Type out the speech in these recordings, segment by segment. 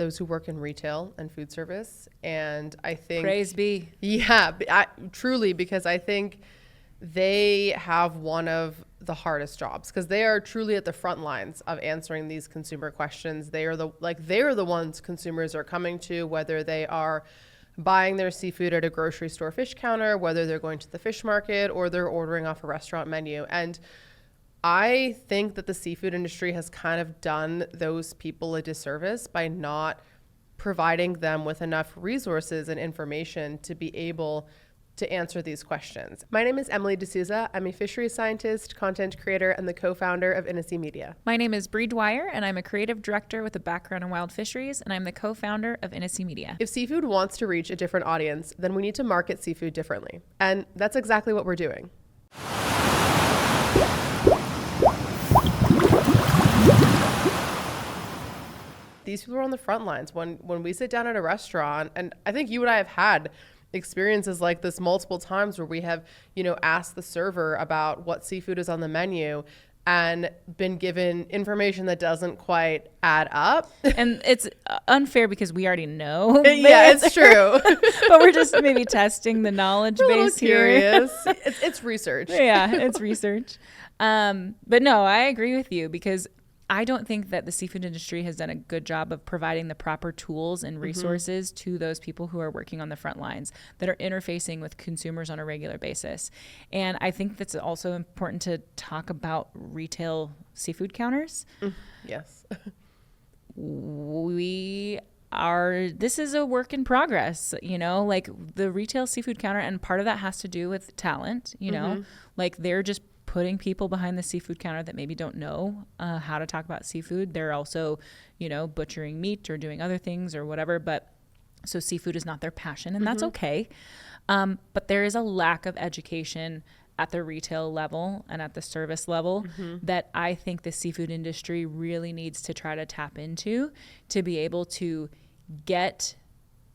those who work in retail and food service. And I think... Praise be. Yeah, truly, because I think they have one of the hardest jobs because they are truly at the front lines of answering these consumer questions. They are the ones consumers are coming to, whether they are buying their seafood at a grocery store fish counter, whether they're going to the fish market or they're ordering off a restaurant menu. And I think that the seafood industry has kind of done those people a disservice by not providing them with enough resources and information to be able to answer these questions. My name is Emily D'Souza. I'm a fisheries scientist, content creator, and the co-founder of InnaSea Media. My name is Bree Dwyer, and I'm a creative director with a background in wild fisheries, and I'm the co-founder of InnaSea Media. If seafood wants to reach a different audience, then we need to market seafood differently. And that's exactly what we're doing. These people are on the front lines. When we sit down at a restaurant, and I think you and I have had experiences like this multiple times where we have, asked the server about what seafood is on the menu and been given information that doesn't quite add up. And it's unfair because we already know. Yeah, it's true. But we're just maybe testing the knowledge base here. It's research. Yeah, it's research. But no, I agree with you because I don't think that the seafood industry has done a good job of providing the proper tools and resources to those people who are working on the front lines that are interfacing with consumers on a regular basis. And I think that's also important to talk about retail seafood counters. Yes. This is a work in progress, like the retail seafood counter. And part of that has to do with talent, like they're just putting people behind the seafood counter that maybe don't know how to talk about seafood. They're also, butchering meat or doing other things or whatever. But so seafood is not their passion, and that's okay. But there is a lack of education at the retail level and at the service level that I think the seafood industry really needs to try to tap into to be able to get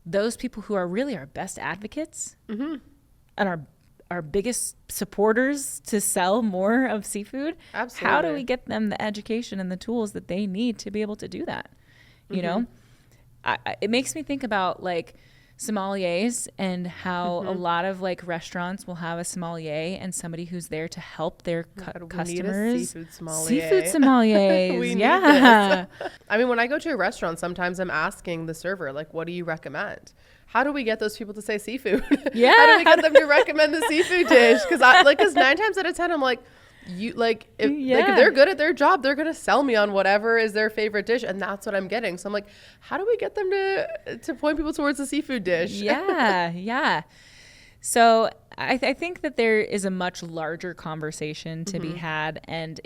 those people who are really our best advocates and our biggest supporters to sell more of seafood. Absolutely. How do we get them the education and the tools that they need to be able to do that? It makes me think about like sommeliers and how a lot of like restaurants will have a sommelier and somebody who's there to help their customers. Need a seafood sommelier. Seafood sommeliers. We need yeah. this. I mean, when I go to a restaurant, sometimes I'm asking the server, like, what do you recommend? How do we get those people to say seafood? Yeah. How do we get them to recommend the seafood dish? Because 9 times out of 10, I'm like, if they're good at their job, they're gonna sell me on whatever is their favorite dish, and that's what I'm getting. So I'm like, how do we get them to point people towards the seafood dish? Yeah. So I think that there is a much larger conversation to be had, and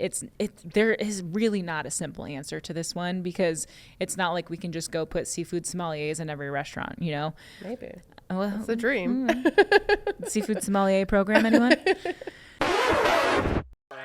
there is really not a simple answer to this one because it's not like we can just go put seafood sommeliers in every restaurant, Maybe. Well, that's the dream. Seafood sommelier program, anyone?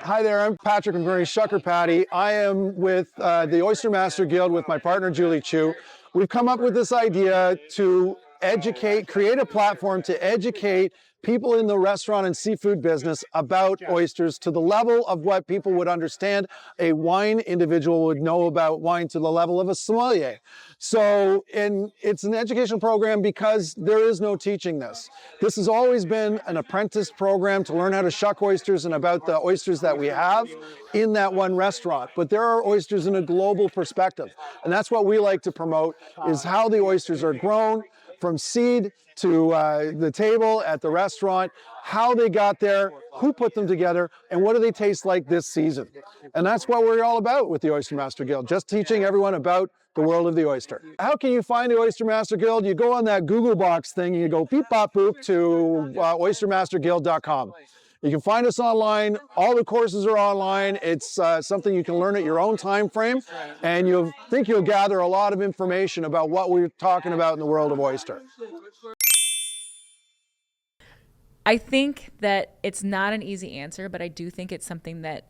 Hi there, I'm Patrick McMurray, Shucker Patty. I am with the Oyster Master Guild with my partner Julie Chu. We've come up with this idea to create a platform to educate people in the restaurant and seafood business about oysters to the level of what people would understand a wine individual would know about wine to the level of a sommelier. So, and it's an educational program because there is no teaching this. This has always been an apprentice program to learn how to shuck oysters and about the oysters that we have in that one restaurant. But there are oysters in a global perspective. And that's what we like to promote, is how the oysters are grown from seed to the table at the restaurant, how they got there, who put them together, and what do they taste like this season. And that's what we're all about with the Oyster Master Guild, just teaching everyone about the world of the oyster. How can you find the Oyster Master Guild? You go on that Google box thing and you go beep bop boop to oystermasterguild.com. You can find us online. All the courses are online. It's something you can learn at your own time frame, and you'll gather a lot of information about what we're talking about in the world of oyster. I think that it's not an easy answer, but I do think it's something that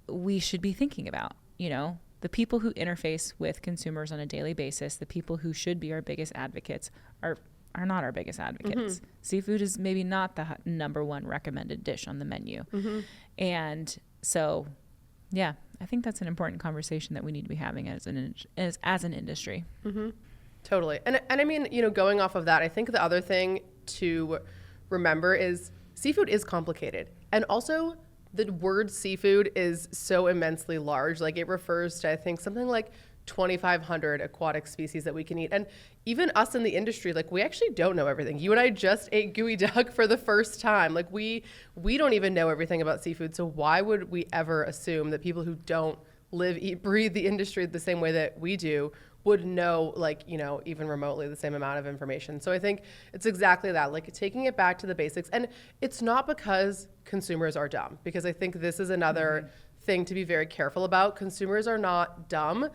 we should be thinking about. The people who interface with consumers on a daily basis, the people who should be our biggest advocates are not our biggest advocates. Seafood is maybe not the number one recommended dish on the menu. And so Yeah, I think that's an important conversation that we need to be having as an industry. Totally. And I mean, going off of that, I think the other thing to remember is seafood is complicated. And also the word seafood is so immensely large. Like, it refers to, I think, something like 2,500 aquatic species that we can eat. And even us in the industry, like, we actually don't know everything. You and I just ate gooey duck for the first time. Like, we don't even know everything about seafood. So why would we ever assume that people who don't live, eat, breathe the industry the same way that we do would know, like, even remotely the same amount of information? So I think it's exactly that, like, taking it back to the basics. And it's not because consumers are dumb, because I think this is another thing to be very careful about. Consumers are not dumb.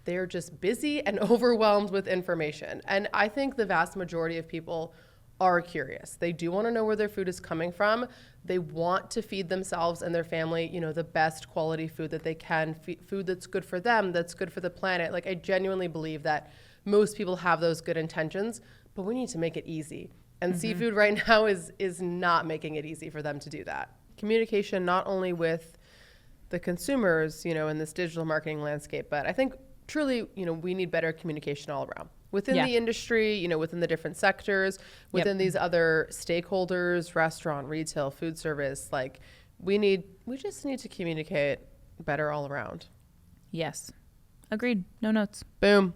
They're just busy and overwhelmed with information. And I think the vast majority of people are curious. They do want to know where their food is coming from. They want to feed themselves and their family, the best quality food that they can, food that's good for them, that's good for the planet. Like, I genuinely believe that most people have those good intentions, but we need to make it easy. And seafood right now is not making it easy for them to do that. Communication, not only with the consumers, in this digital marketing landscape, but I think truly, we need better communication all around. Within the industry, within the different sectors, within these other stakeholders, restaurant, retail, food service, like, we just need to communicate better all around. Yes. Agreed. No notes. Boom.